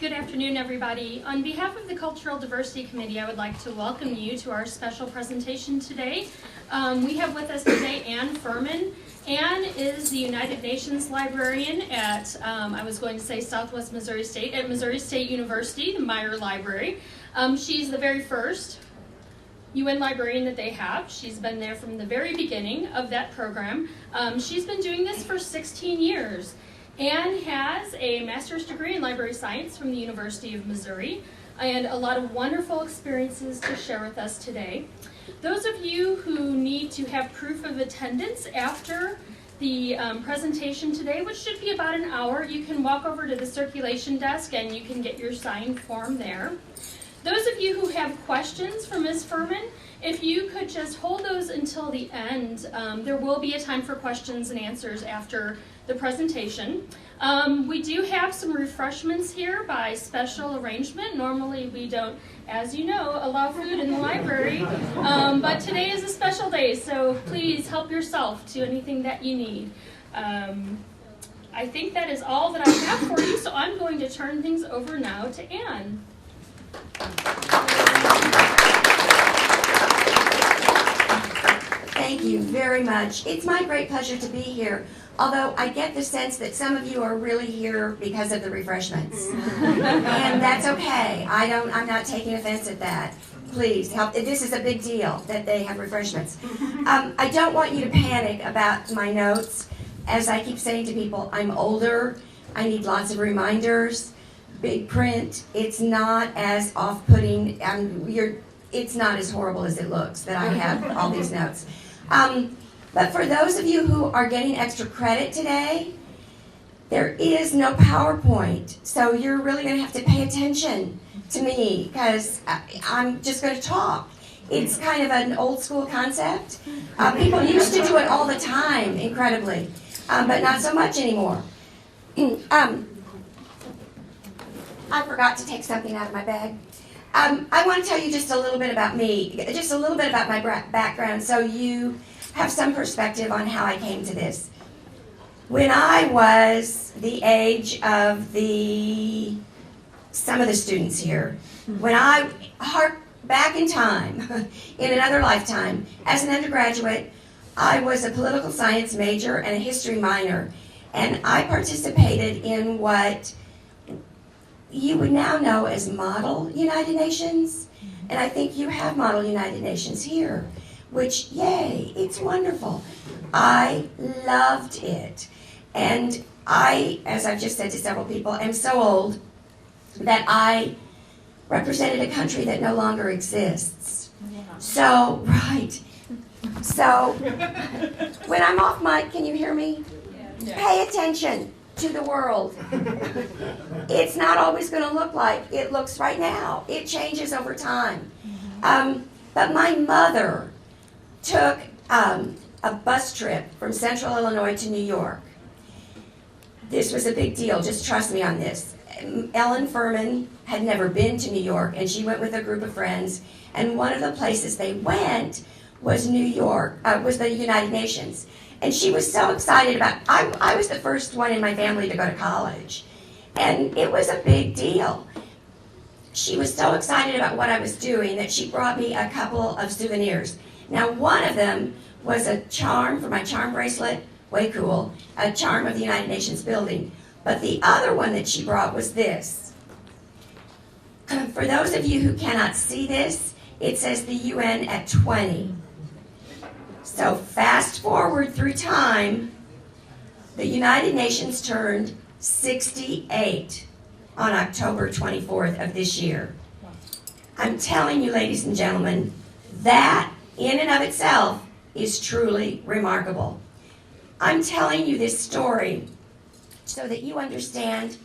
Good afternoon, everybody. On behalf of the Cultural Diversity Committee, I would like to welcome you to our special presentation today. We have with us today Anne Fuhrman. Anne is the United Nations Librarian at, I was going to say Southwest Missouri State, at Missouri State University, the Meyer Library. She's the very first UN librarian that they have. She's been there from the very beginning of that program. She's been doing this for 16 years. Anne has a master's degree in library science from the University of Missouri and a lot of wonderful experiences to share with us today. Those of you who need to have proof of attendance after the presentation today, which should be about an hour, you can walk over to the circulation desk and you can get your signed form there. Those of you who have questions for Ms. Fuhrman, if you could just hold those until the end. There will be a time for questions and answers after the presentation. We do have some refreshments here by special arrangement. Normally we don't, as you know, allow food in the library, but today is a special day, so please help yourself to anything that you need. I think that is all that I have for you, so I'm going to turn things over now to Anne. Thank you very much. It's my great pleasure to be here, although I get the sense that some of you are really here because of the refreshments. And that's okay. I'm not taking offense at that. Please help. This is a big deal that they have refreshments. I don't want you to panic about my notes. As I keep saying to people, I'm older. I need lots of reminders. Big print. It's not as off-putting. It's not as horrible as it looks that I have all these notes. But for those of you who are getting extra credit today, there is no PowerPoint. So you're really going to have to pay attention to me because I'm just going to talk. It's kind of an old school concept. People used to do it all the time, incredibly, but not so much anymore. I forgot to take something out of my bag. I want to tell you just a little bit about me, just a little bit about my background so you have some perspective on how I came to this. When I was the age of some of the students here, when I hark back in time, in another lifetime, as an undergraduate, I was a political science major and a history minor, and I participated in what you would now know as Model United Nations, and I think you have Model United Nations here, which, yay, it's wonderful. I loved it. And I, as I've just said to several people, am so old that I represented a country that no longer exists. So, right. So, when I'm off mic, can you hear me? Yeah. Pay attention to the world. It's not always going to look like it looks right now. It changes over time. But my mother took a bus trip from Central Illinois to New York. This was a big deal. Just trust me on this. Ellen Fuhrman had never been to New York, and she went with a group of friends. And one of the places they went was New York, was the United Nations. And she was so excited about, I was the first one in my family to go to college. And it was a big deal. She was so excited about what I was doing that she brought me a couple of souvenirs. Now, one of them was a charm for my charm bracelet, way cool, a charm of the United Nations building. But the other one that she brought was this. For those of you who cannot see this, it says the UN at 20. So fast forward through time, the United Nations turned 68 on October 24th of this year. I'm telling you, ladies and gentlemen, that in and of itself is truly remarkable. I'm telling you this story so that you understand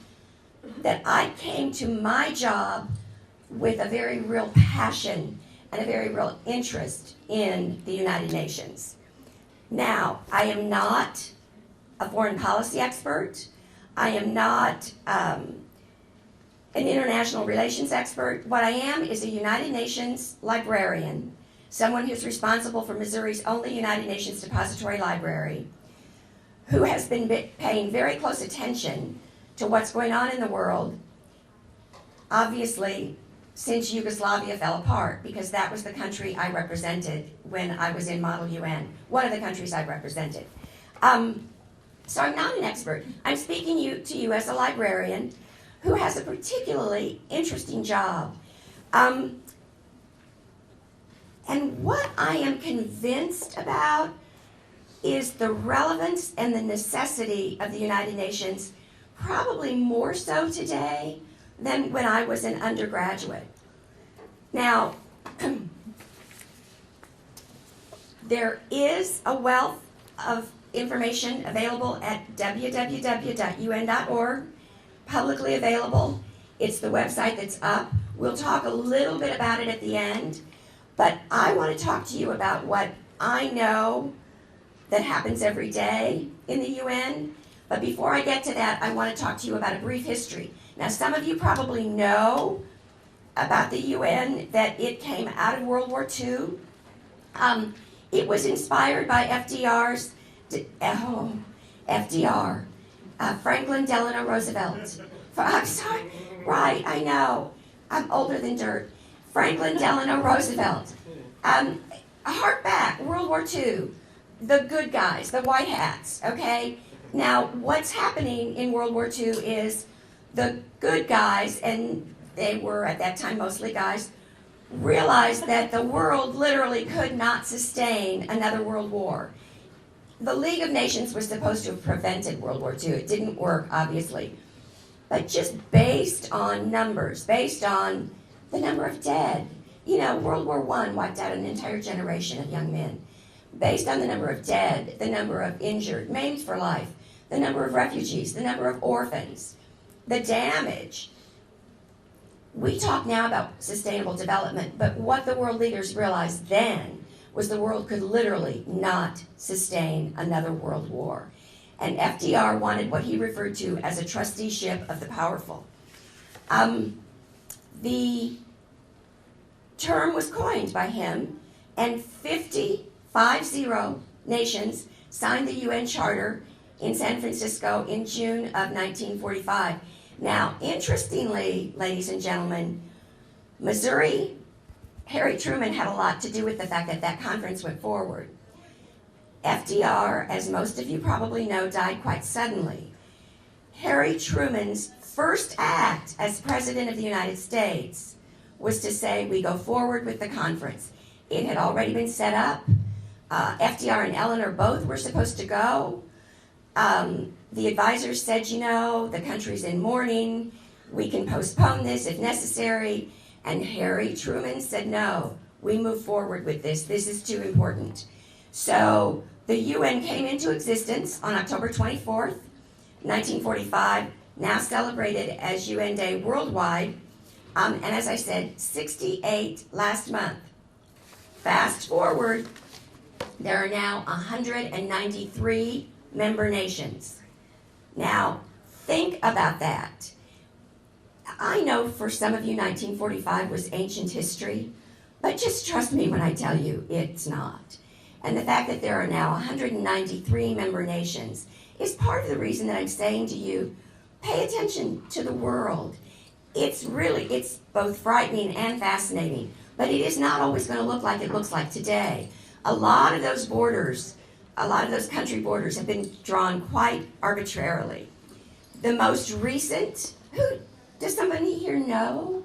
that I came to my job with a very real passion and a very real interest in the United Nations. Now, I am not a foreign policy expert. I am not an international relations expert. What I am is a United Nations librarian, someone who's responsible for Missouri's only United Nations depository library, who has been paying very close attention to what's going on in the world obviously, since Yugoslavia fell apart, because that was the country I represented when I was in Model UN, one of the countries I represented. So I'm not an expert. I'm speaking to you as a librarian who has a particularly interesting job. And what I am convinced about is the relevance and the necessity of the United Nations, probably more so today than when I was an undergraduate. Now, there is a wealth of information available at www.un.org, publicly available. It's the website that's up. We'll talk a little bit about it at the end, but I want to talk to you about what I know that happens every day in the UN. But before I get to that, I want to talk to you about a brief history. Now, some of you probably know about the UN that it came out of World War II. It was inspired by Franklin Delano Roosevelt. I'm sorry, right, I know. I'm older than dirt. Franklin Delano Roosevelt. Hark back, World War II. The good guys, the white hats, okay? Now, what's happening in World War II is the good guys, and they were at that time mostly guys, realized that the world literally could not sustain another world war. The League of Nations was supposed to have prevented World War II. It didn't work, obviously. But just based on numbers, based on the number of dead, World War I wiped out an entire generation of young men. Based on the number of dead, the number of injured, maimed for life, the number of refugees, the number of orphans, the damage. We talk now about sustainable development, but what the world leaders realized then was the world could literally not sustain another world war. And FDR wanted what he referred to as a trusteeship of the powerful. The term was coined by him, and 50 nations signed the UN Charter in San Francisco in June of 1945. Now, interestingly, ladies and gentlemen, Missouri, Harry Truman had a lot to do with the fact that that conference went forward. FDR, as most of you probably know, died quite suddenly. Harry Truman's first act as President of the United States was to say, we go forward with the conference. It had already been set up. FDR and Eleanor both were supposed to go. The advisors said, the country's in mourning. We can postpone this if necessary. And Harry Truman said, no, we move forward with this. This is too important. So the UN came into existence on October 24th, 1945, now celebrated as UN Day worldwide. And as I said, 68 last month. Fast forward, there are now 193 member nations. Now, think about that. I know for some of you 1945 was ancient history, but just trust me when I tell you it's not. And the fact that there are now 193 member nations is part of the reason that I'm saying to you, pay attention to the world. It's both frightening and fascinating, but it is not always going to look like it looks like today. A lot of those borders, a lot of those country borders have been drawn quite arbitrarily. The most recent, does somebody here know?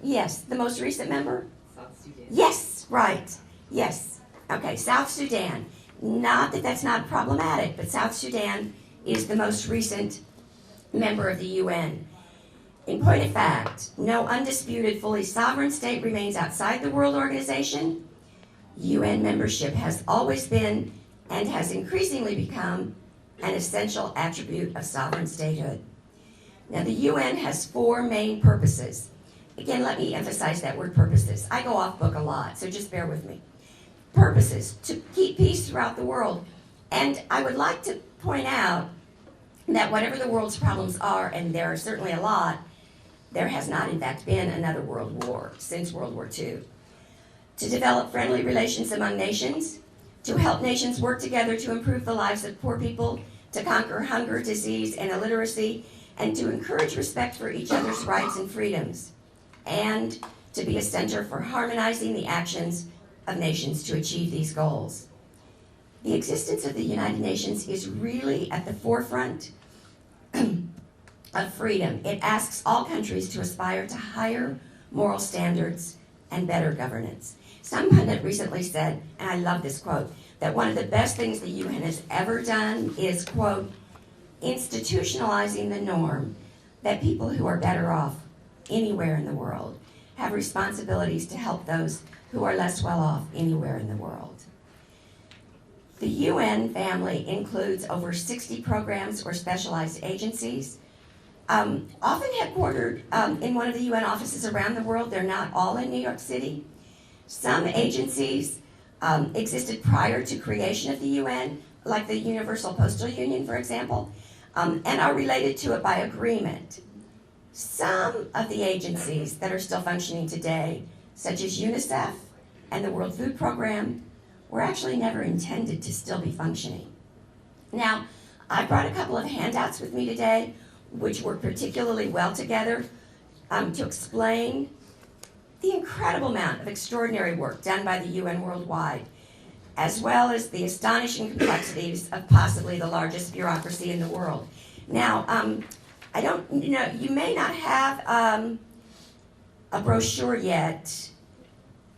Yes, the most recent member? South Sudan. Yes, right, yes. Okay, South Sudan. Not that that's not problematic, but South Sudan is the most recent member of the UN. In point of fact, no undisputed, fully sovereign state remains outside the World Organization. UN membership has always been and has increasingly become an essential attribute of sovereign statehood. Now, the UN has four main purposes. Again, let me emphasize that word purposes. I go off book a lot, so just bear with me. Purposes, to keep peace throughout the world. And I would like to point out that whatever the world's problems are, and there are certainly a lot, there has not, in fact, been another world war since World War II. To develop friendly relations among nations, to help nations work together to improve the lives of poor people, to conquer hunger, disease, and illiteracy, and to encourage respect for each other's rights and freedoms, and to be a center for harmonizing the actions of nations to achieve these goals. The existence of the United Nations is really at the forefront of freedom. It asks all countries to aspire to higher moral standards and better governance. Some pundit recently said, and I love this quote, that one of the best things the UN has ever done is, quote, institutionalizing the norm that people who are better off anywhere in the world have responsibilities to help those who are less well off anywhere in the world. The UN family includes over 60 programs or specialized agencies, often headquartered in one of the UN offices around the world. They're not all in New York City. Some agencies existed prior to creation of the UN, like the Universal Postal Union, for example, and are related to it by agreement. Some of the agencies that are still functioning today, such as UNICEF and the World Food Program, were actually never intended to still be functioning. Now, I brought a couple of handouts with me today, which work particularly well together to explain the incredible amount of extraordinary work done by the UN worldwide, as well as the astonishing complexities of possibly the largest bureaucracy in the world. Now, I don't, you may not have a brochure yet,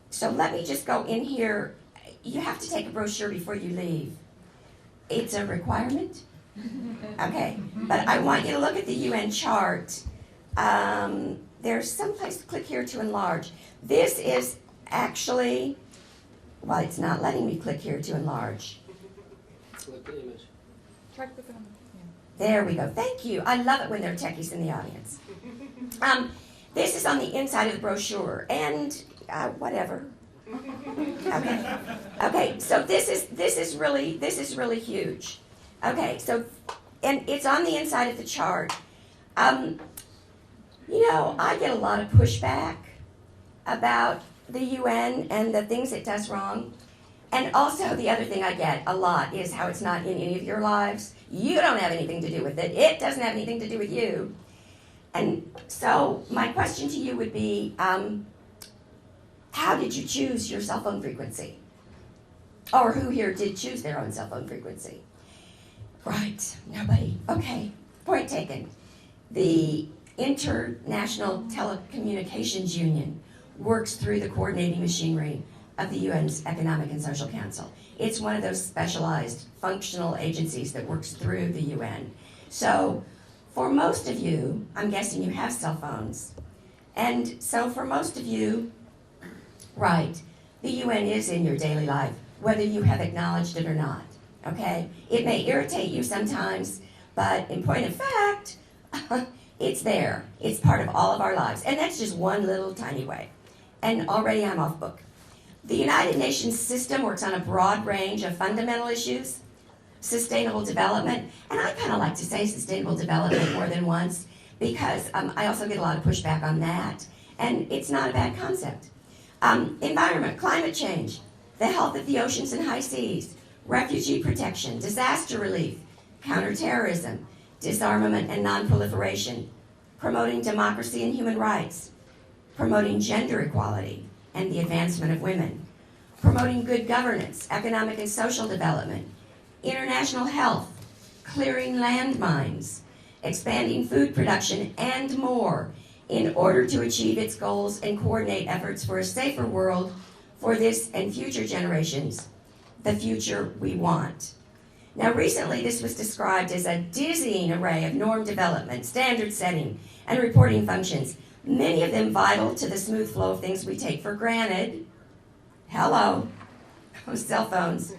so let me just go in here. You have to take a brochure before you leave. It's a requirement? Okay, but I want you to look at the UN chart. There's some place to click here to enlarge. This is actually, well, it's not letting me click here to enlarge. Select the image. Try clicking on There we go. Thank you. I love it when there are techies in the audience. This is on the inside of the brochure, and whatever. Okay. Okay. So this is really huge. Okay. So, and it's on the inside of the chart. I get a lot of pushback about the UN and the things it does wrong. And also the other thing I get a lot is how it's not in any of your lives. You don't have anything to do with it. It doesn't have anything to do with you. And so my question to you would be, how did you choose your cell phone frequency? Or who here did choose their own cell phone frequency? Right, nobody. Okay, point taken. The International Telecommunications Union works through the coordinating machinery of the UN's Economic and Social Council. It's one of those specialized functional agencies that works through the UN. So for most of you, I'm guessing you have cell phones. And so for most of you, right, the UN is in your daily life, whether you have acknowledged it or not, okay? It may irritate you sometimes, but in point of fact, it's there. It's part of all of our lives. And that's just one little tiny way. And already I'm off book. The United Nations system works on a broad range of fundamental issues, sustainable development, and I kind of like to say sustainable development more than once because I also get a lot of pushback on that, and it's not a bad concept. Environment, climate change, the health of the oceans and high seas, refugee protection, disaster relief, counterterrorism, disarmament and non-proliferation, promoting democracy and human rights, promoting gender equality and the advancement of women, promoting good governance, economic and social development, international health, clearing landmines, expanding food production, and more in order to achieve its goals and coordinate efforts for a safer world for this and future generations, the future we want. Now, recently this was described as a dizzying array of norm development, standard setting, and reporting functions, many of them vital to the smooth flow of things we take for granted. Hello, cell phones.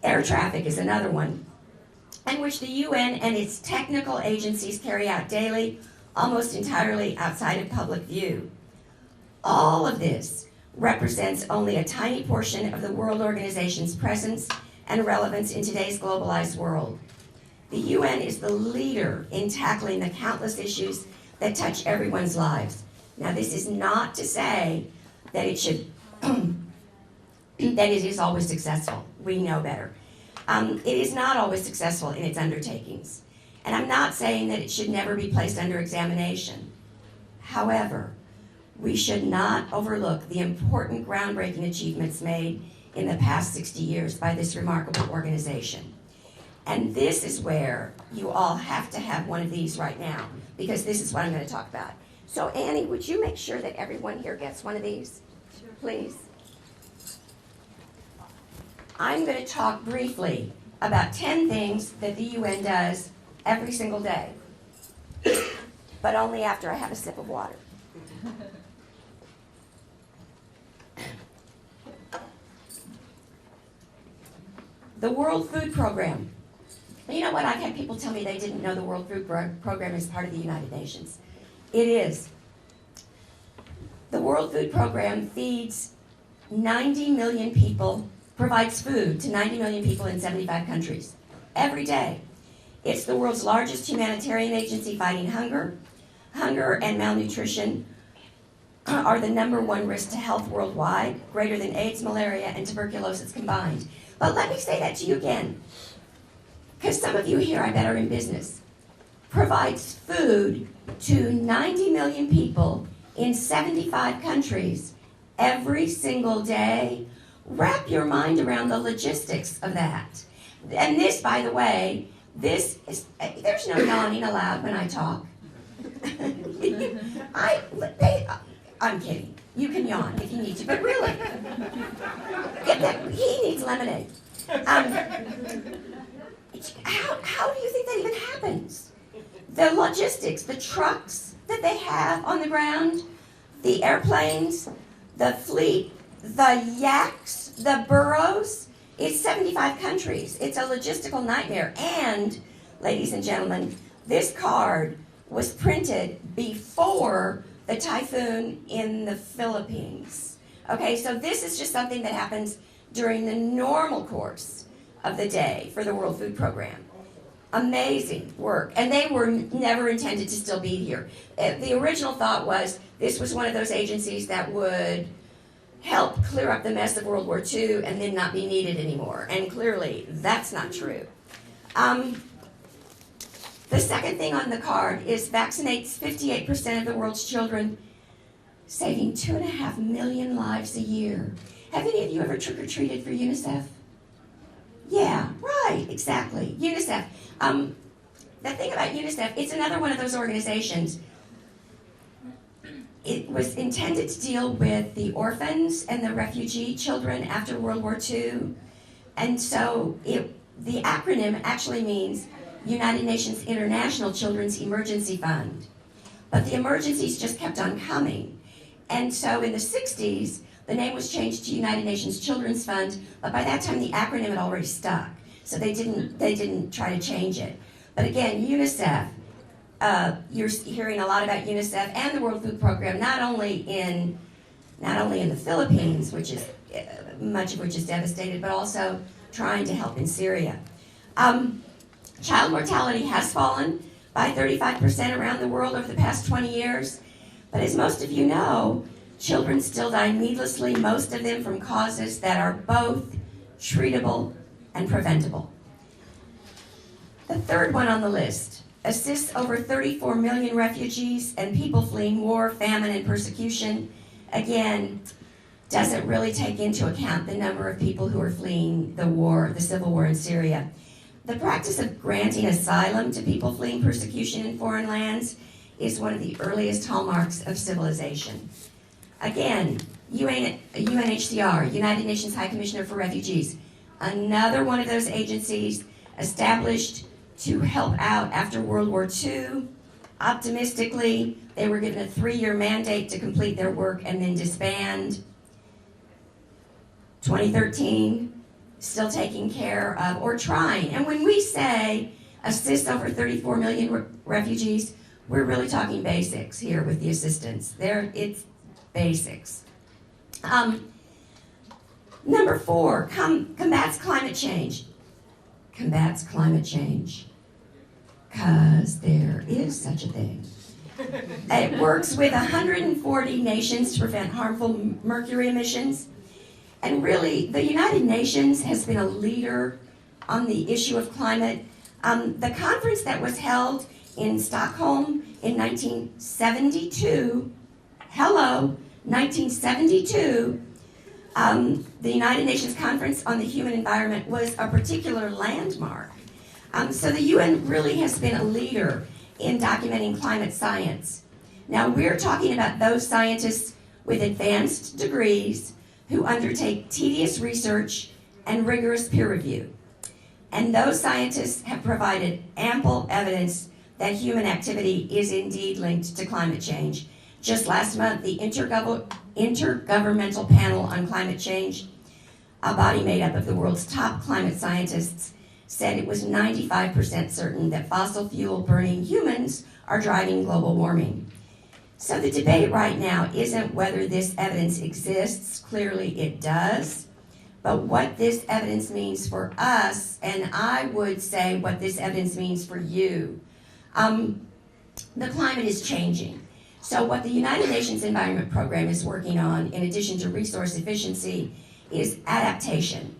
Air traffic is another one, in which the UN and its technical agencies carry out daily, almost entirely outside of public view. All of this represents only a tiny portion of the World Organization's presence and relevance in today's globalized world. The UN is the leader in tackling the countless issues that touch everyone's lives. Now, this is not to say that it should, that it is always successful. We know better. It is not always successful in its undertakings. And I'm not saying that it should never be placed under examination. However, we should not overlook the important groundbreaking achievements made in the past 60 years by this remarkable organization. And this is where you all have to have one of these right now, because this is what I'm going to talk about. So Annie, would you make sure that everyone here gets one of these, please? I'm going to talk briefly about 10 things that the UN does every single day, but only after I have a sip of water. The World Food Program. You know what? I've had people tell me they didn't know the World Food Program is part of the United Nations. It is. The World Food Program feeds 90 million people, provides food to 90 million people in 75 countries every day. It's the world's largest humanitarian agency fighting hunger. Hunger and malnutrition are the #1 risk to health worldwide, greater than AIDS, malaria, and tuberculosis combined. But let me say that to you again, because some of you here, I bet, are in business. Provides food to 90 million people in 75 countries every single day. Wrap your mind around the logistics of that. And this, by the way, there's no yawning allowed when I talk. I'm kidding. You can yawn if you need to, but really, get that. He needs lemonade. How do you think that even happens? The logistics, the trucks that they have on the ground, the airplanes, the fleet, the yaks, the burros. It's 75 countries. It's a logistical nightmare. And, ladies and gentlemen, this card was printed before the typhoon in the Philippines. Okay, so this is just something that happens during the normal course of the day for the World Food Program. Amazing work. And they were never intended to still be here. The original thought was this was one of those agencies that would help clear up the mess of World War II and then not be needed anymore. And clearly, that's not true. The second thing on the card is vaccinates 58% of the world's children, saving 2.5 million lives a year. Have any of you ever trick-or-treated for UNICEF? Yeah, right, exactly. UNICEF. The thing about UNICEF, it's another one of those organizations. It was intended to deal with the orphans and the refugee children after World War II. And so the acronym actually means United Nations International Children's Emergency Fund. But the emergencies just kept on coming. And so in the 60s, the name was changed to United Nations Children's Fund, but by that time the acronym had already stuck. So they didn't try to change it. But again, UNICEF, you're hearing a lot about UNICEF and the World Food Program, not only in the Philippines, which is much of which is devastated, but also trying to help in Syria. Child mortality has fallen by 35% around the world over the past 20 years. But as most of you know, children still die needlessly, most of them from causes that are both treatable and preventable. The third one on the list assists over 34 million refugees and people fleeing war, famine, and persecution. Again, doesn't really take into account the number of people who are fleeing the civil war in Syria. The practice of granting asylum to people fleeing persecution in foreign lands is one of the earliest hallmarks of civilization. Again, UNHCR, United Nations High Commissioner for Refugees, another one of those agencies established to help out after World War II. Optimistically, they were given a 3-year mandate to complete their work and then disband. 2013, still taking care of, or trying. And when we say assist over 34 million refugees, we're really talking basics here with the assistance. It's basics. Number 4, combats climate change. Combats climate change. Because there is such a thing. It works with 140 nations to prevent harmful mercury emissions. And really, the United Nations has been a leader on the issue of climate. The conference that was held in Stockholm in 1972, 1972, the United Nations Conference on the Human Environment was a particular landmark. So the UN really has been a leader in documenting climate science. Now we're talking about those scientists with advanced degrees who undertake tedious research and rigorous peer review. And those scientists have provided ample evidence that human activity is indeed linked to climate change. Just last month, the Intergovernmental Panel on Climate Change, a body made up of the world's top climate scientists, said it was 95% certain that fossil fuel burning humans are driving global warming. So the debate right now isn't whether this evidence exists, clearly it does, but what this evidence means for us, and I would say what this evidence means for you. The climate is changing. So what the United Nations Environment Program is working on, in addition to resource efficiency, is adaptation,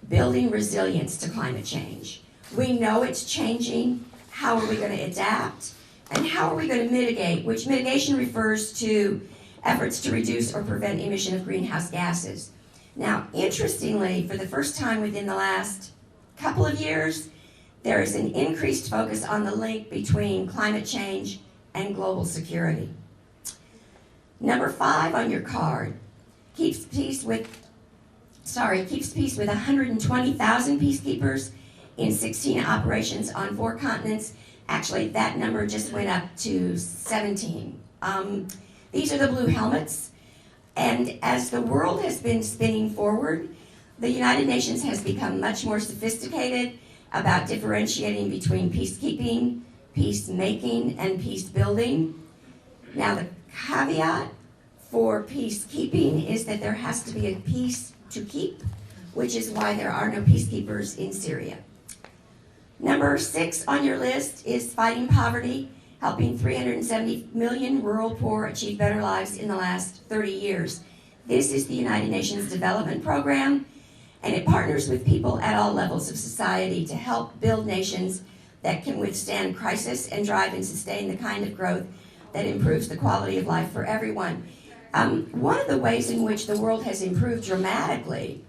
building resilience to climate change. We know it's changing. How are we going to adapt? And how are we going to mitigate, which mitigation refers to efforts to reduce or prevent emission of greenhouse gases. Now, interestingly, for the first time within the last couple of years, there is an increased focus on the link between climate change and global security. Number 5 on your card keeps peace with 120,000 peacekeepers in 16 operations on 4 continents. Actually, that number just went up to 17. These are the blue helmets. And as the world has been spinning forward, the United Nations has become much more sophisticated about differentiating between peacekeeping, peacemaking, and peace building. Now, the caveat for peacekeeping is that there has to be a peace to keep, which is why there are no peacekeepers in Syria. Number 6 on your list is fighting poverty, helping 370 million rural poor achieve better lives in the last 30 years. This is the United Nations Development Program, and it partners with people at all levels of society to help build nations that can withstand crisis and drive and sustain the kind of growth that improves the quality of life for everyone. One of the ways in which the world has improved dramatically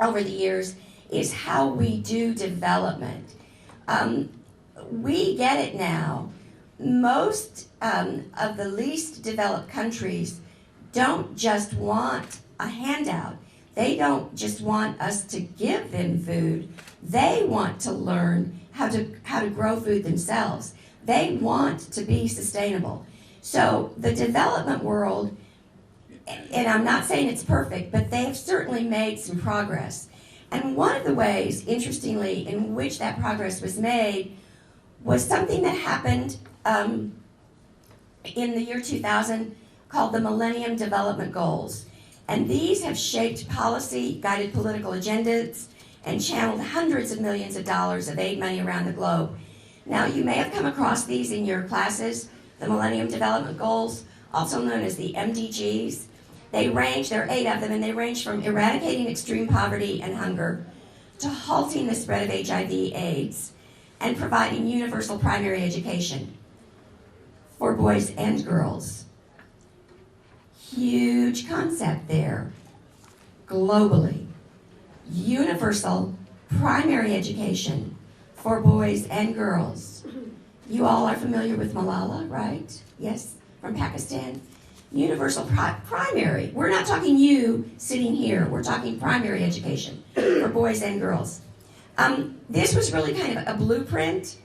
over the years is how we do development. We get it now. Most of the least developed countries don't just want a handout. They don't just want us to give them food. They want to learn how to grow food themselves. They want to be sustainable. So the development world, and I'm not saying it's perfect, but they have certainly made some progress. And one of the ways, interestingly, in which that progress was made was something that happened in the year 2000 called the Millennium Development Goals. And these have shaped policy, guided political agendas, and channeled hundreds of millions of dollars of aid money around the globe. Now, you may have come across these in your classes, the Millennium Development Goals, also known as the MDGs. There are 8 of them, and they range from eradicating extreme poverty and hunger to halting the spread of HIV/AIDS and providing universal primary education for boys and girls. Huge concept there, globally. Universal primary education for boys and girls. You all are familiar with Malala, right? Yes, from Pakistan. Universal primary. We're not talking you sitting here. We're talking primary education for boys and girls. This was really kind of a blueprint.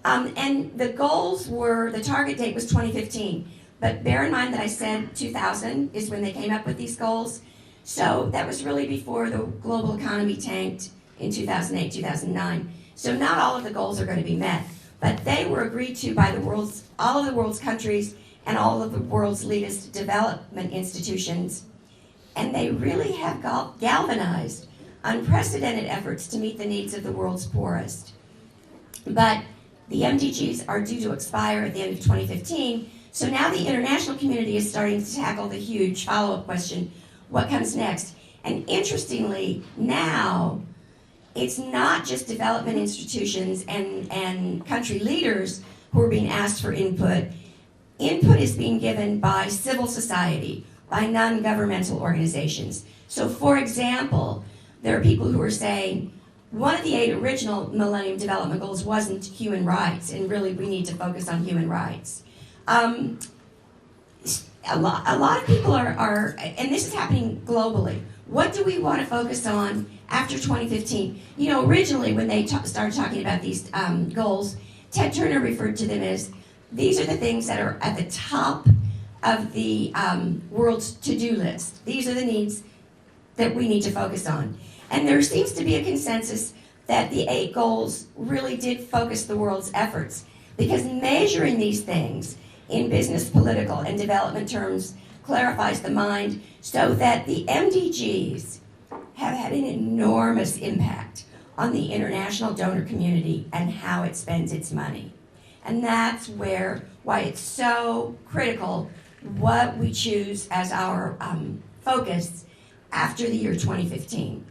And the goals were, the target date was 2015. But bear in mind that I said 2000 is when they came up with these goals. So that was really before the global economy tanked in 2008, 2009. So not all of the goals are going to be met. But they were agreed to by all of the world's countries and all of the world's leading development institutions. And they really have galvanized unprecedented efforts to meet the needs of the world's poorest. But the MDGs are due to expire at the end of 2015, so now the international community is starting to tackle the huge follow-up question, what comes next? And interestingly, now it's not just development institutions and country leaders who are being asked for input. Input is being given by civil society, by non-governmental organizations. So, for example, there are people who are saying, one of the 8 original Millennium Development Goals wasn't human rights, and really we need to focus on human rights. A lot of people are, and this is happening globally, what do we want to focus on after 2015? You know, originally when they started talking about these goals, Ted Turner referred to them as, these are the things that are at the top of the world's to-do list. These are the needs that we need to focus on. And there seems to be a consensus that the 8 goals really did focus the world's efforts, because measuring these things in business, political, and development terms clarifies the mind, so that the MDGs have had an enormous impact on the international donor community and how it spends its money. And that's why it's so critical what we choose as our focus after the year 2015.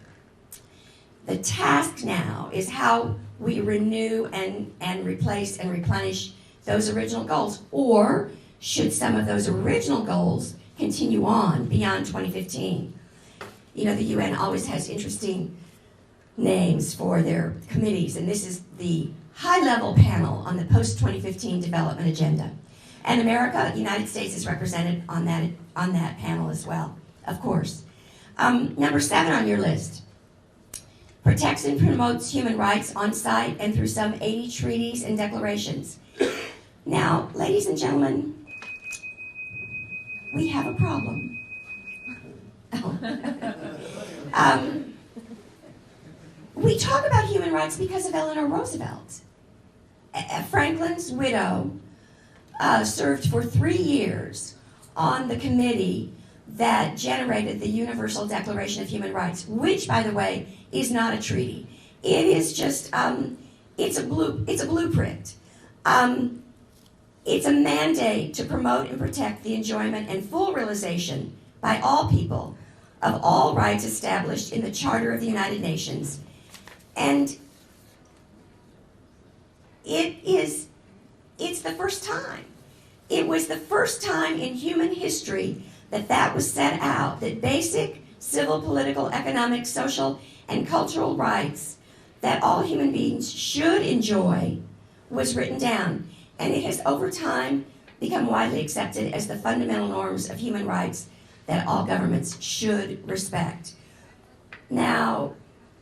The task now is how we renew and replace and replenish those original goals, or should some of those original goals continue on beyond 2015? You know, the UN always has interesting names for their committees, and this is the high-level panel on the post-2015 development agenda. And America, the United States, is represented on that panel as well, of course. Number 7 on your list, protects and promotes human rights on site and through some 80 treaties and declarations. Now, ladies and gentlemen, we have a problem. We talk about human rights because of Eleanor Roosevelt. Franklin's widow served for 3 years on the committee that generated the Universal Declaration of Human Rights, which, by the way, is not a treaty. It is just, it's a blueprint. It's a mandate to promote and protect the enjoyment and full realization by all people of all rights established in the Charter of the United Nations. And it's the first time. It was the first time in human history that was set out, that basic civil, political, economic, social, and cultural rights that all human beings should enjoy was written down. And it has over time become widely accepted as the fundamental norms of human rights that all governments should respect. Now,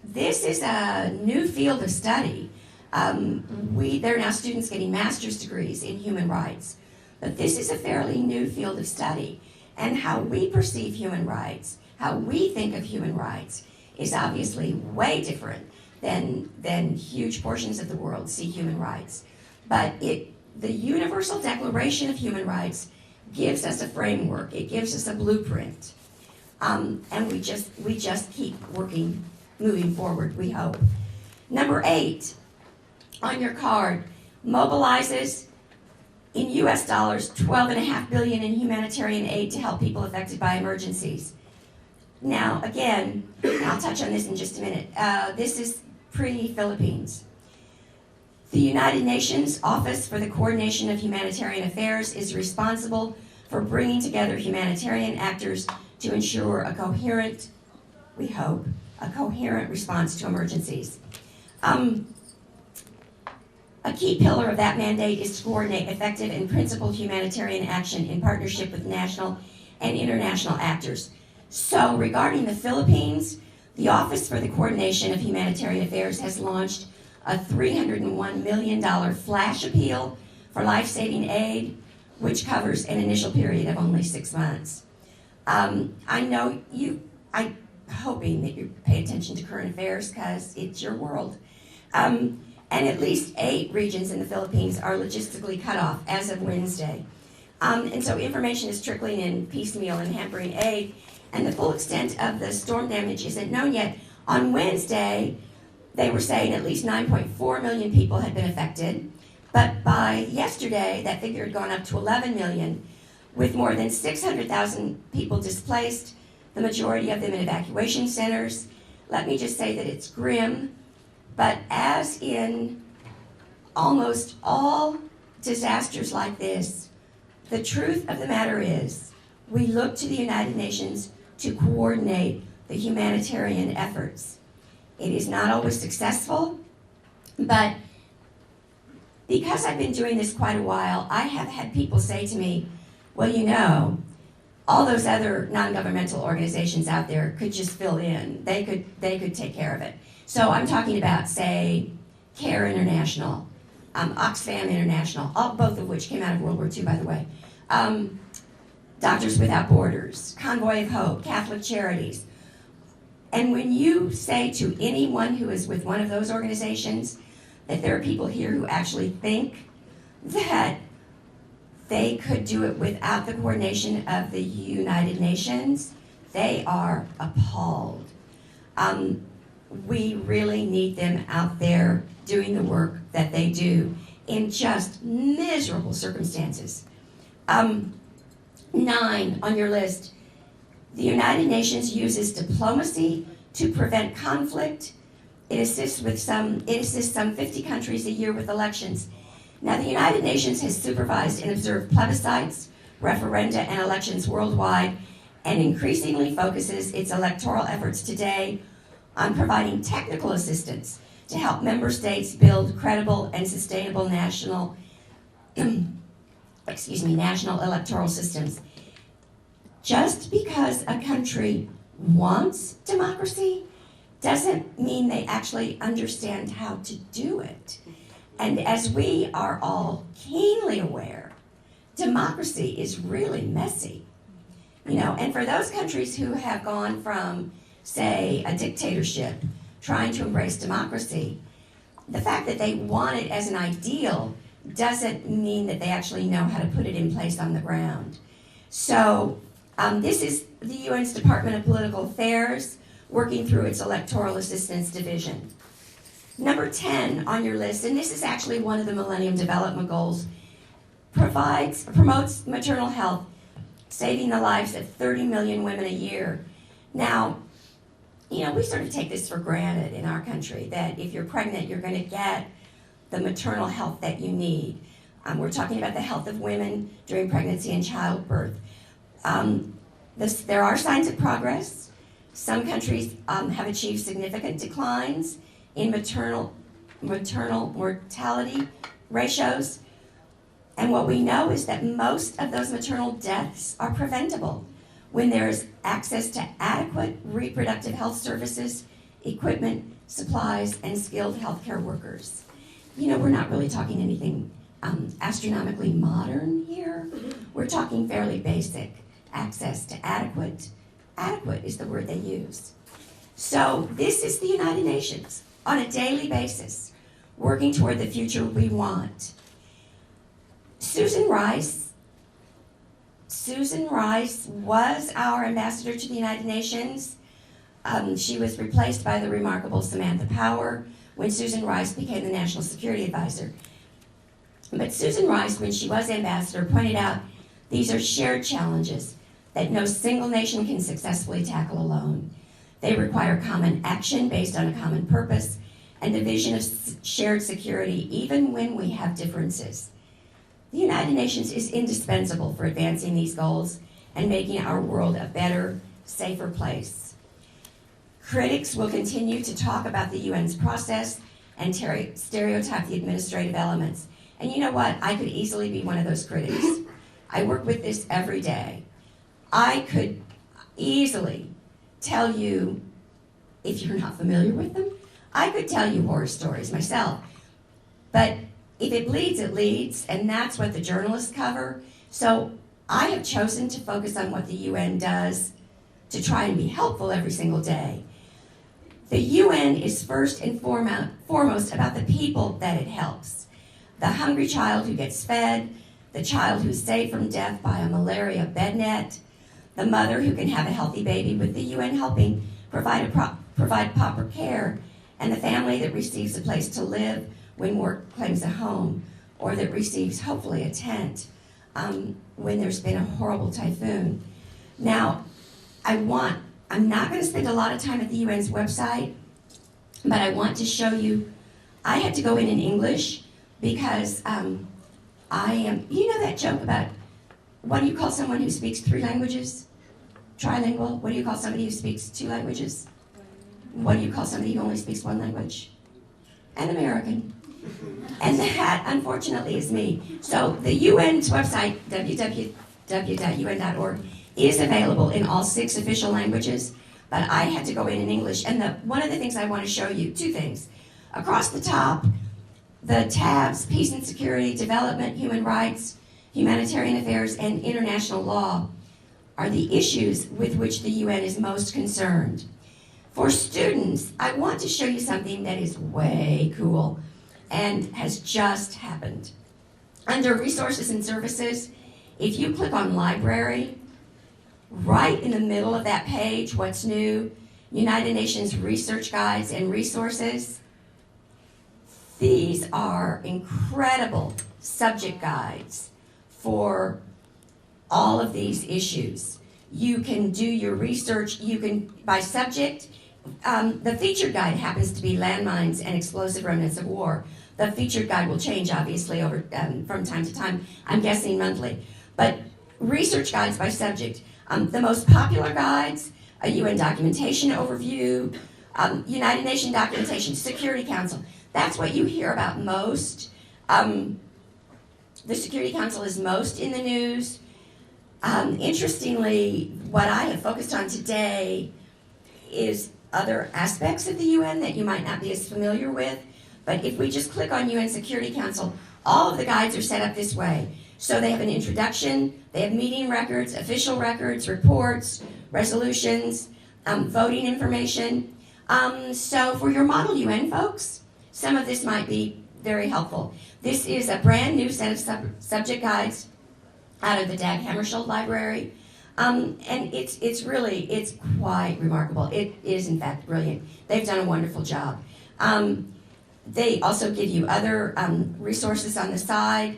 this is a new field of study. There are now students getting master's degrees in human rights, but this is a fairly new field of study. And how we perceive human rights, how we think of human rights, is obviously way different than huge portions of the world see human rights. But the Universal Declaration of Human Rights gives us a framework. It gives us a blueprint, and we just keep working, moving forward, we hope. Number 8 on your card, mobilizes in U.S. dollars $12.5 billion in humanitarian aid to help people affected by emergencies. Now, again, and I'll touch on this in just a minute. This is pre-Philippines. The United Nations Office for the Coordination of Humanitarian Affairs is responsible for bringing together humanitarian actors to ensure a coherent, we hope, a coherent response to emergencies. A key pillar of that mandate is to coordinate effective and principled humanitarian action in partnership with national and international actors. So, regarding the Philippines, the Office for the Coordination of Humanitarian Affairs has launched a $301 million flash appeal for life-saving aid, which covers an initial period of only 6 months. I'm hoping that you pay attention to current affairs because it's your world. And at least 8 regions in the Philippines are logistically cut off as of Wednesday. And so information is trickling in piecemeal and hampering aid, and the full extent of the storm damage isn't known yet. On Wednesday, they were saying at least 9.4 million people had been affected, but by yesterday, that figure had gone up to 11 million, with more than 600,000 people displaced, the majority of them in evacuation centers. Let me just say that it's grim. But as in almost all disasters like this, the truth of the matter is we look to the United Nations to coordinate the humanitarian efforts. It is not always successful, but because I've been doing this quite a while, I have had people say to me, well, you know, all those other non-governmental organizations out there could just fill in. They could take care of it. So I'm talking about, say, CARE International, Oxfam International, both of which came out of World War II, by the way. Doctors Without Borders, Convoy of Hope, Catholic Charities. And when you say to anyone who is with one of those organizations that there are people here who actually think that they could do it without the coordination of the United Nations, they are appalled. We really need them out there doing the work that they do in just miserable circumstances. 9 on your list. The United Nations uses diplomacy to prevent conflict. It assists some 50 countries a year with elections. Now, the United Nations has supervised and observed plebiscites, referenda, and elections worldwide, and increasingly focuses its electoral efforts today on providing technical assistance to help member states build credible and sustainable national electoral systems. Just because a country wants democracy doesn't mean they actually understand how to do it. And as we are all keenly aware, democracy is really messy. And for those countries who have gone from, say, a dictatorship, trying to embrace democracy, the fact that they want it as an ideal doesn't mean that they actually know how to put it in place on the ground. So this is the UN's Department of Political Affairs working through its Electoral Assistance Division. Number 10 on your list, and this is actually one of the Millennium Development Goals, promotes maternal health, saving the lives of 30 million women a year. Now, we sort of take this for granted in our country, that if you're pregnant, you're going to get the maternal health that you need. We're talking about the health of women during pregnancy and childbirth. There are signs of progress. Some countries have achieved significant declines in maternal mortality ratios. And what we know is that most of those maternal deaths are preventable when there's access to adequate reproductive health services, equipment, supplies, and skilled healthcare workers. We're not really talking anything astronomically modern here. We're talking fairly basic access to adequate is the word they use. So this is the United Nations on a daily basis, working toward the future we want. Susan Rice was our ambassador to the United Nations. She was replaced by the remarkable Samantha Power when Susan Rice became the National Security Advisor. But Susan Rice, when she was ambassador, pointed out these are shared challenges that no single nation can successfully tackle alone. They require common action based on a common purpose and a vision of shared security, even when we have differences. The United Nations is indispensable for advancing these goals and making our world a better, safer place. Critics will continue to talk about the UN's process and stereotype the administrative elements. And you know what? I could easily be one of those critics. I work with this every day. I could easily tell you, if you're not familiar with them, I could tell you horror stories myself. But if it bleeds, it leads, and that's what the journalists cover. So I have chosen to focus on what the UN does to try and be helpful every single day. The UN is first and foremost about the people that it helps. The hungry child who gets fed, the child who's saved from death by a malaria bed net, the mother who can have a healthy baby with the UN helping provide proper care, and the family that receives a place to live when work claims a home, or that receives, hopefully, a tent when there's been a horrible typhoon. Now, I'm not going to spend a lot of time at the UN's website, but I want to show you. I had to go in English because I am, you know that joke about what do you call someone who speaks 3 languages? Trilingual. What do you call somebody who speaks 2 languages? What do you call somebody who only speaks 1 language? An American. And that, unfortunately, is me. So the UN's website, www.un.org, is available in all 6 official languages, but I had to go in English. And one of the things I want to show you, 2 things. Across the top, the tabs, peace and security, development, human rights, humanitarian affairs, and international law are the issues with which the UN is most concerned. For students, I want to show you something that is way cool and has just happened. Under Resources and Services, if you click on Library, right in the middle of that page, what's new, United Nations Research Guides and Resources. These are incredible subject guides for all of these issues. You can do your research, you can, by subject. The featured guide happens to be landmines and explosive remnants of war. The featured guide will change, obviously, over from time to time. I'm guessing monthly. But research guides by subject. The most popular guides, a UN documentation overview, United Nations documentation, Security Council. That's what you hear about most. The Security Council is most in the news. Interestingly, what I have focused on today is other aspects of the UN that you might not be as familiar with. But if we just click on UN Security Council, all of the guides are set up this way. So they have an introduction, they have meeting records, official records, reports, resolutions, voting information. So for your model UN folks, some of this might be very helpful. This is a brand new set of subject guides out of the Dag Hammarskjöld Library. And it's quite remarkable. It is, in fact, brilliant. They've done a wonderful job. They also give you other resources on the side.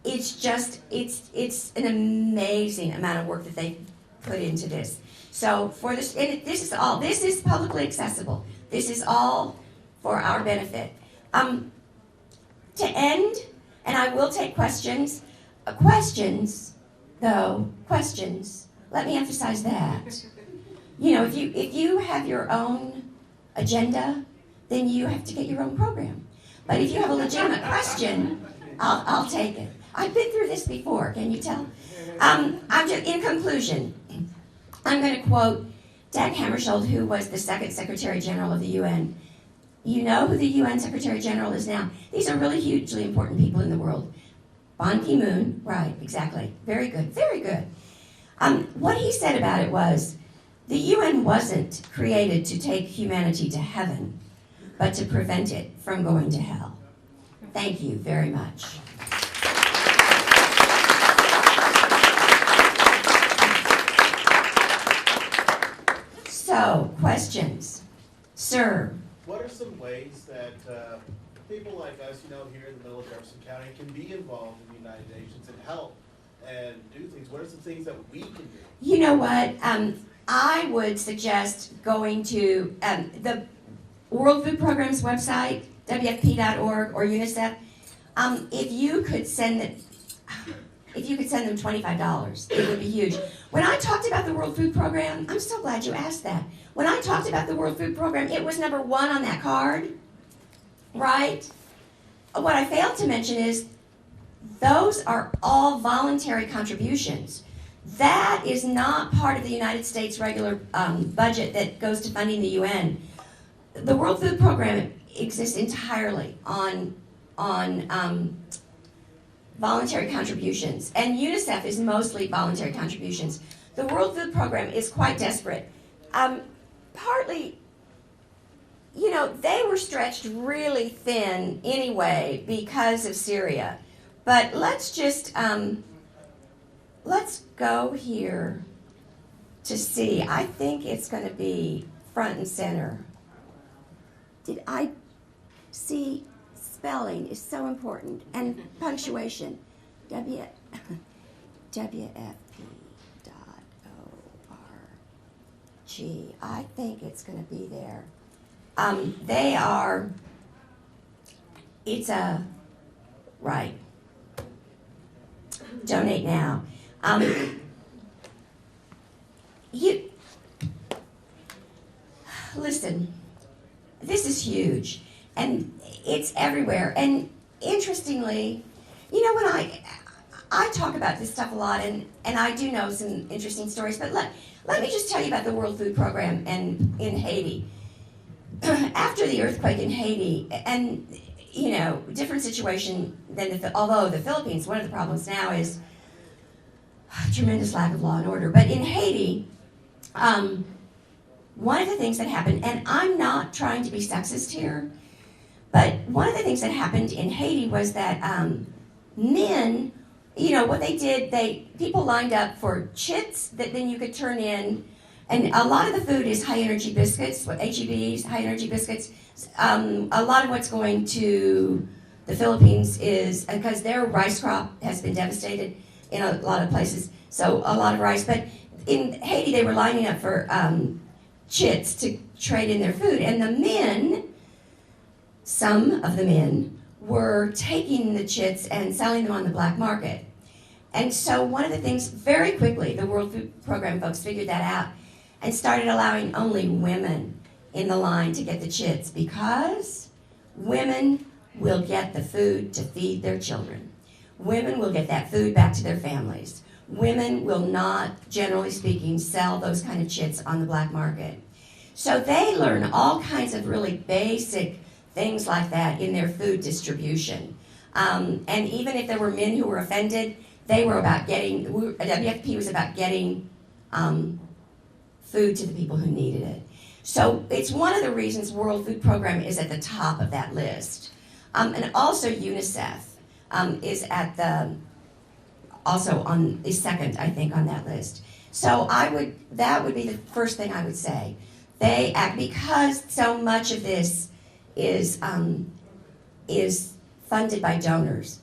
It's an amazing amount of work that they put into this. So for this, this is publicly accessible. This is all for our benefit. To end, and I will take questions. Questions. Let me emphasize that. You know, if you have your own agenda, then you have to get your own program. But if you have a legitimate question, I'll take it. I've been through this before. Can you tell? In conclusion, I'm going to quote Dag Hammarskjöld, who was the 2nd Secretary General of the UN. You know who the UN Secretary General is now. These are really hugely important people in the world. Ban Ki-moon, right, exactly. Very good, very good. What he said about it was, the UN wasn't created to take humanity to heaven, but to prevent it from going to hell. Thank you very much. So, questions? Sir? What are some ways that people like us, here in the middle of Jefferson County, can be involved in the United Nations and help and do things? What are some things that we can do? You know what? I would suggest going to the World Food Program's website, WFP.org, or UNICEF. If you could send them $25, it would be huge. When I talked about the World Food Program, I'm so glad you asked that. When I talked about the World Food Program, it was number 1 on that card, right? What I failed to mention is those are all voluntary contributions. That is not part of the United States regular budget that goes to funding the UN. The World Food Program exists entirely on voluntary contributions, and UNICEF is mostly voluntary contributions. The World Food Program is quite desperate. Partly, they were stretched really thin anyway because of Syria. But let's just, let's go here to see. I think it's going to be front and center. Did I see? Spelling is so important, and punctuation. WFP.org. Gee, I think it's going to be there. Right. Donate now. Listen, this is huge, and it's everywhere. And interestingly, when I talk about this stuff a lot, and I do know some interesting stories, but let me just tell you about the World Food Program and in Haiti. After the earthquake in Haiti, and different situation than although the Philippines, one of the problems now is tremendous lack of law and order. But in Haiti, one of the things that happened, and I'm not trying to be sexist here, but one of the things that happened in Haiti was that men, what they did, people lined up for chits that then you could turn in, and a lot of the food is high energy biscuits, HEBs, high energy biscuits. A lot of what's going to the Philippines is because their rice crop has been devastated in a lot of places, so a lot of rice. But in Haiti, they were lining up for chits to trade in their food, and the men, some of the men, were taking the chits and selling them on the black market. And so one of the things, very quickly, the World Food Program folks figured that out and started allowing only women in the line to get the chits, because women will get the food to feed their children. Women will get that food back to their families. Women will not, generally speaking, sell those kind of chits on the black market. So they learn all kinds of really basic things like that in their food distribution. And even if there were men who were offended, they were about WFP was about getting food to the people who needed it. So it's one of the reasons World Food Program is at the top of that list. And also UNICEF is is second, I think, on that list. So that would be the first thing I would say. They act, because so much of this is funded by donors.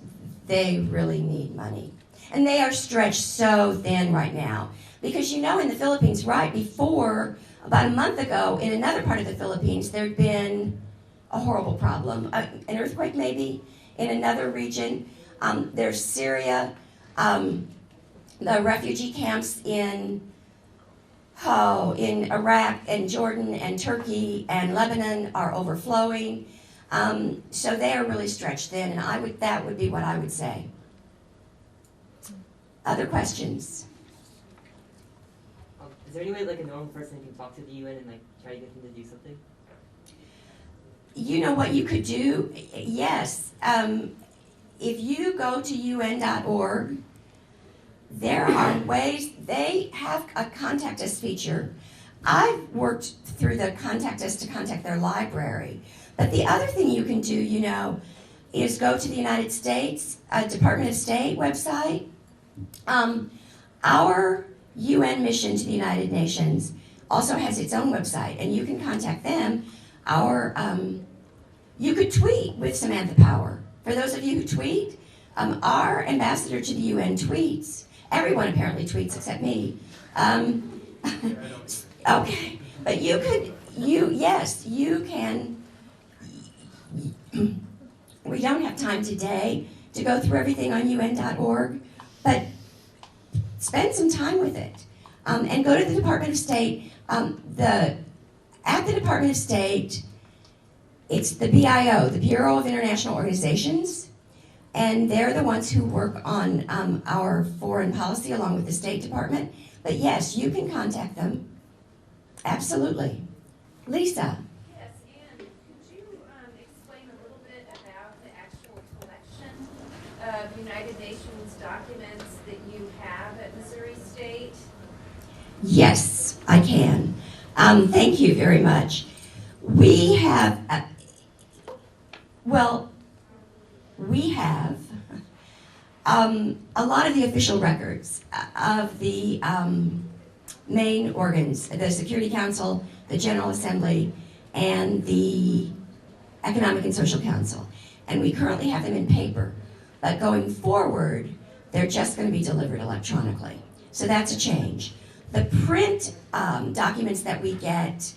They really need money. And they are stretched so thin right now. Because in the Philippines, right before, about a month ago, in another part of the Philippines, there'd been a horrible problem. An earthquake maybe in another region. There's Syria. The refugee camps in Iraq and Jordan and Turkey and Lebanon are overflowing. So they are really stretched thin, and that would be what I would say. Other questions? Is there any way a normal person can talk to the UN and try to get them to do something? You know what you could do? Yes. If you go to UN.org, there are ways. They have a contact us feature. I've worked through the contact us to contact their library. But the other thing you can do, is go to the United States Department of State website. Our UN mission to the United Nations also has its own website, and you can contact them. You could tweet with Samantha Power. For those of you who tweet, our ambassador to the UN tweets. Everyone apparently tweets except me. Okay, but you can. We don't have time today to go through everything on UN.org, but spend some time with it. And go to the Department of State. At the Department of State, it's the BIO, the Bureau of International Organizations, and they're the ones who work on our foreign policy along with the State Department. But yes, you can contact them. Absolutely. Lisa. Yes, and could you explain a little bit about the actual collection of United Nations documents that you have at Missouri State? Yes, I can. Thank you very much. We have, a lot of the official records of the main organs, the Security Council, the General Assembly, and the Economic and Social Council. And we currently have them in paper. But going forward, they're just going to be delivered electronically. So that's a change. The print documents that we get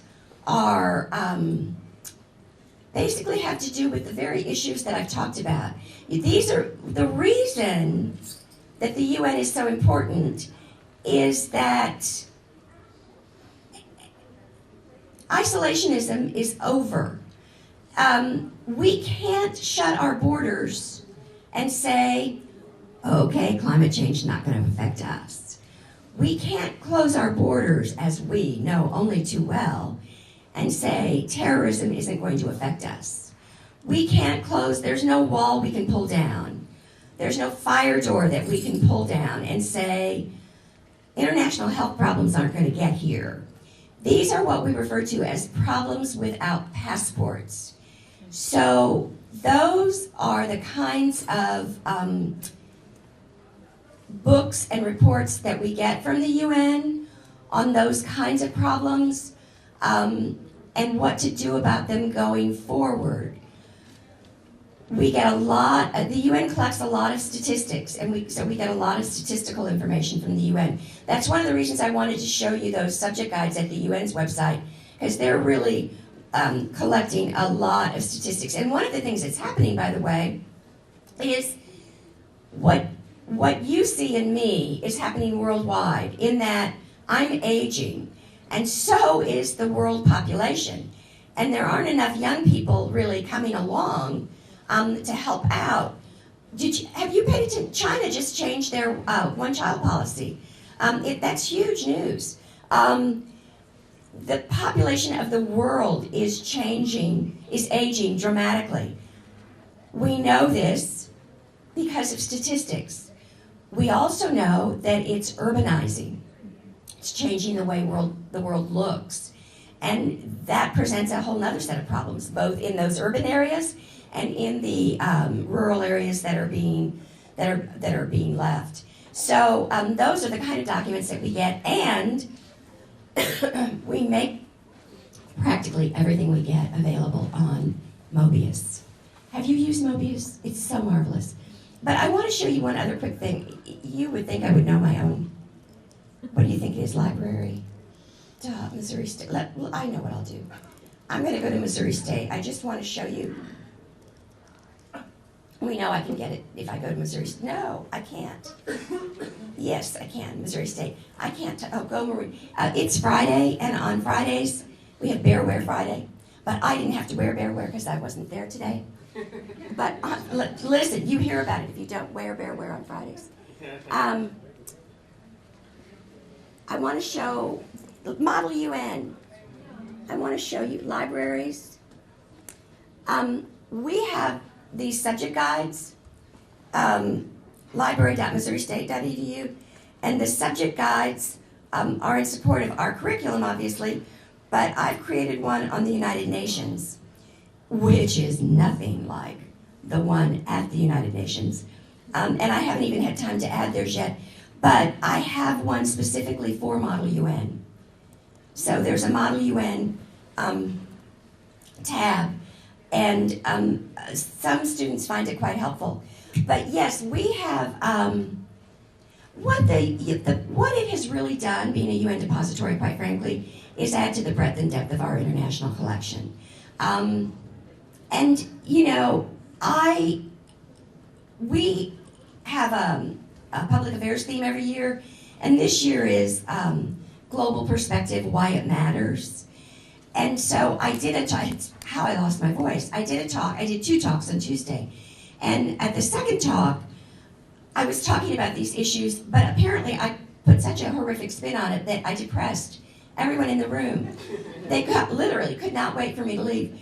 are basically have to do with the very issues that I've talked about. These are the reason that the UN is so important is that isolationism is over. We can't shut our borders and say, okay, climate change is not going to affect us. We can't close our borders, as we know only too well, and say terrorism isn't going to affect us. We can't close, there's no wall we can pull down. There's no fire door that we can pull down and say, international health problems aren't going to get here. These are what we refer to as problems without passports. So those are the kinds of books and reports that we get from the UN on those kinds of problems and what to do about them going forward. We get a lot, the UN collects a lot of statistics, and so we get a lot of statistical information from the UN. That's one of the reasons I wanted to show you those subject guides at the UN's website, because they're really collecting a lot of statistics. And one of the things that's happening, by the way, is what you see in me is happening worldwide, in that I'm aging, and so is the world population. And there aren't enough young people really coming along to help out. Have you paid attention? China just changed their one-child policy. That's huge news. The population of the world is aging dramatically. We know this because of statistics. We also know that it's urbanizing. It's changing the way the world looks. And that presents a whole other set of problems, both in those urban areas and in the rural areas that are being left. So those are the kind of documents that we get, and we make practically everything we get available on Mobius. Have you used Mobius? It's so marvelous. But I want to show you one other quick thing. You would think I would know my own. What do you think it is? Library? Missouri State. Well, I know what I'll do. I'm going to go to Missouri State. I just want to show you. We know I can get it if I go to Missouri State. No, I can't. Yes, I can. Missouri State. I can't. Oh, go Maroon. It's Friday, and on Fridays we have Bear Wear Friday. But I didn't have to wear Bear Wear because I wasn't there today. But listen, you hear about it if you don't wear Bear Wear on Fridays. I want to show Model UN. I want to show you libraries. We have these subject guides, library.missouristate.edu, and the subject guides are in support of our curriculum, obviously, but I've created one on the United Nations, which is nothing like the one at the United Nations. And I haven't even had time to add theirs yet, but I have one specifically for Model UN. So there's a Model UN tab, and some students find it quite helpful. But yes, we have, what it has really done, being a UN depository, quite frankly, is add to the breadth and depth of our international collection. And, you know, we have a public affairs theme every year, and this year is Global Perspective, Why It Matters. And so I did a talk, it's how I lost my voice. I did two talks on Tuesday. And at the second talk, I was talking about these issues, but apparently I put such a horrific spin on it that I depressed everyone in the room. They literally could not wait for me to leave.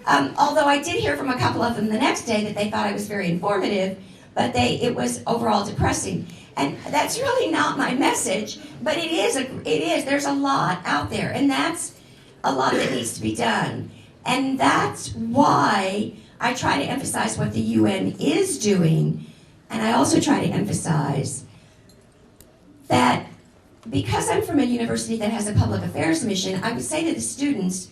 Although I did hear from a couple of them the next day that they thought I was very informative, but it was overall depressing. And that's really not my message, but it is. There's a lot out there, and that's a lot that needs to be done. And that's why I try to emphasize what the UN is doing, and I also try to emphasize that because I'm from a university that has a public affairs mission, I would say to the students,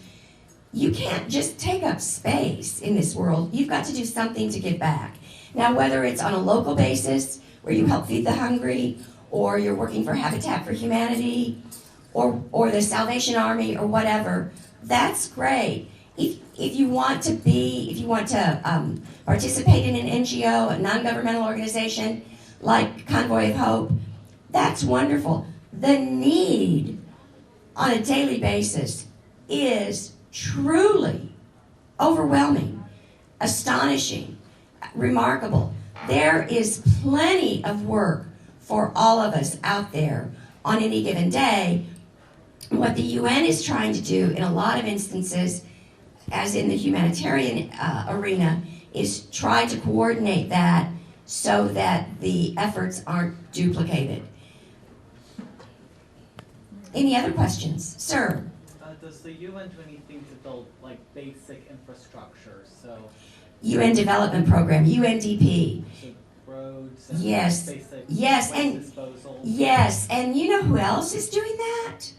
you can't just take up space in this world. You've got to do something to give back. Now, whether it's on a local basis, where you help feed the hungry, or you're working for Habitat for Humanity, or the Salvation Army, or whatever, that's great. If you want to participate in an NGO, a non-governmental organization like Convoy of Hope, that's wonderful. The need on a daily basis is truly overwhelming, astonishing, remarkable. There is plenty of work for all of us out there on any given day. What the UN is trying to do in a lot of instances, as in the humanitarian arena, is try to coordinate that so that the efforts aren't duplicated. Any other questions? Sir? Does the UN do anything to build like basic infrastructure? So UN Development Program, UNDP. so roads and Yes. basic Yes, waste and disposal? yes, and you know who else is doing that?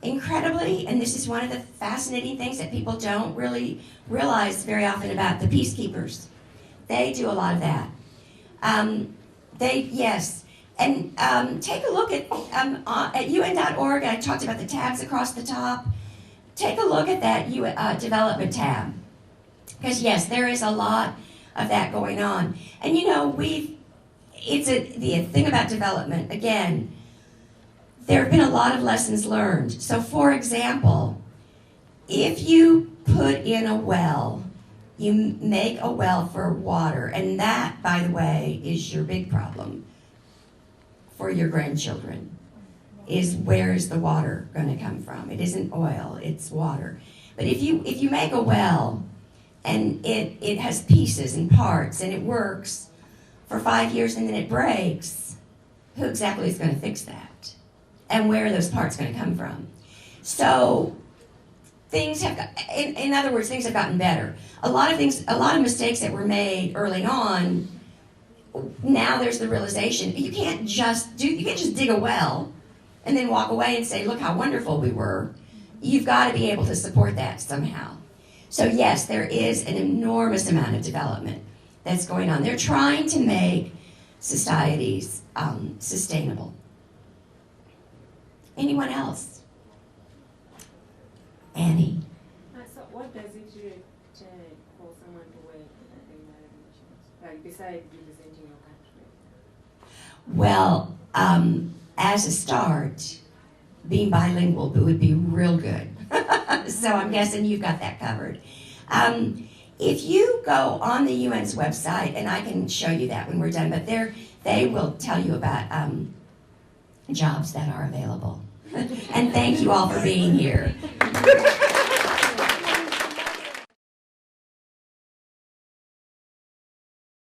Incredibly, and this is one of the fascinating things that people don't really realize very often about the peacekeepers. They do a lot of that. Yes, and take a look at UN.org. I talked about the tabs across the top. Take a look at that development tab, because yes, there is a lot of that going on. And you know, the thing about development again. There have been a lot of lessons learned. So, for example, if you put in a well, you make a well for water, and that, by the way, is your big problem for your grandchildren, is where is the water going to come from? It isn't oil, it's water. But if you make a well, and it has pieces and parts, and it works for 5 years, and then it breaks, who exactly is going to fix that? And where are those parts going to come from? So things have, in other words, things have gotten better. A lot of mistakes that were made early on, now there's the realization, you can't just dig a well and then walk away and say, look how wonderful we were. You've got to be able to support that somehow. So yes, there is an enormous amount of development that's going on. They're trying to make societies sustainable. Anyone else? Annie? So what does it take for someone to work at the United Nations, like besides representing your country? Well, as a start, being bilingual would be real good. So I'm guessing you've got that covered. If you go on the UN's website, and I can show you that when we're done, but they will tell you about jobs that are available. And thank you all for being here.